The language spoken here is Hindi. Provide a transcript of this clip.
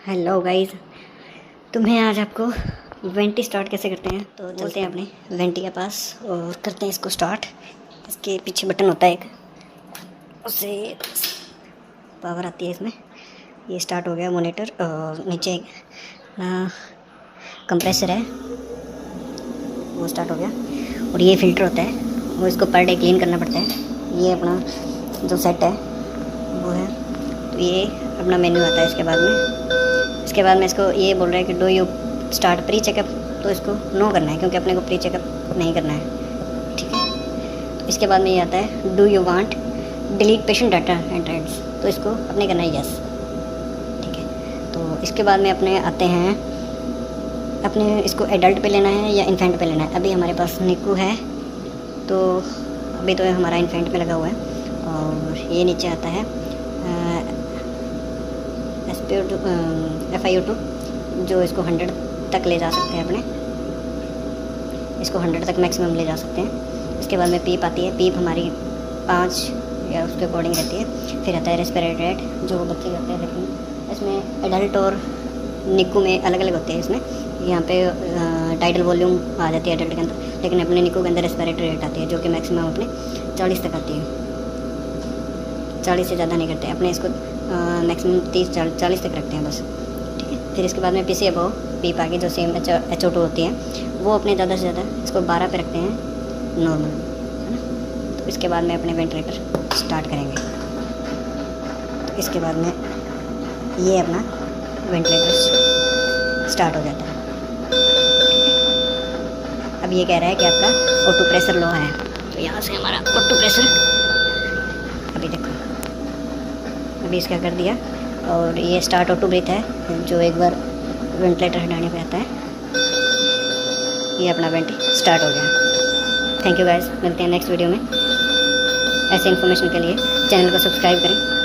हेलो गाइस, तो मैं आज आपको वेंटी स्टार्ट कैसे करते हैं। तो चलते हैं अपने वेंटी के पास और करते हैं इसको स्टार्ट। इसके पीछे बटन होता है एक, उससे पावर आती है इसमें। ये स्टार्ट हो गया मॉनिटर और नीचे एक कंप्रेसर है, वो स्टार्ट हो गया। और ये फ़िल्टर होता है, वो इसको पर डे क्लीन करना पड़ता है। ये अपना जो सेट है वो है, तो ये अपना मेन्यू आता है। इसके बाद में इसको ये बोल रहा है कि do you start pre checkup, तो इसको नो करना है क्योंकि अपने को प्री चेकअप नहीं करना है, ठीक है। तो इसके बाद में ये आता है do you want delete patient data and rights, तो इसको अपने करना है यस, ठीक है। तो इसके बाद में अपने आते हैं, अपने इसको एडल्ट पे लेना है या इन्फेंट पे लेना है। अभी हमारे पास निकू है, तो अभी तो हमारा इन्फेंट पे लगा हुआ है। और ये नीचे आता है FiO2, जो इसको 100 तक ले जा सकते हैं अपने, इसको 100 तक मैक्सिमम ले जा सकते हैं। इसके बाद में पीप आती है, पीप हमारी 5 या उसके अकॉर्डिंग रहती है। फिर आता है रेस्पिरेटरी रेट, जो बच्चे करते हैं, लेकिन इसमें एडल्ट और निकू में अलग अलग होते हैं। इसमें यहाँ पे टाइडल वॉल्यूम आ जाती है एडल्ट के अंदर, लेकिन अपने निकू के अंदर रेस्पिरेटरी रेट आती है जो कि मैक्सिमम अपने 40 तक आती है। 40 से ज़्यादा नहीं करते अपने, इसको मैक्सिमम 30-40 तक रखते हैं बस, ठीक है। फिर इसके बाद में पीसी अबव पीप आगे जो सेम HO2 होती है, वो अपने ज़्यादा से ज़्यादा इसको 12 पे रखते हैं नॉर्मल, है ना। तो इसके बाद में अपने वेंटिलेटर स्टार्ट करेंगे। तो इसके बाद में ये अपना वेंटिलेटर स्टार्ट हो जाता है। अब ये कह रहा है कि आपका O2 प्रेशर लो है, तो यहाँ से हमारा O2 प्रेशर अभी देखो, अभी इसका कर दिया। और ये स्टार्ट O2 ब्रीथ है, जो एक बार वेंटिलेटर हटाने पे आता है। ये अपना वेंट स्टार्ट हो गया। थैंक यू गाइस, मिलते हैं नेक्स्ट वीडियो में। ऐसे इन्फॉर्मेशन के लिए चैनल को सब्सक्राइब करें।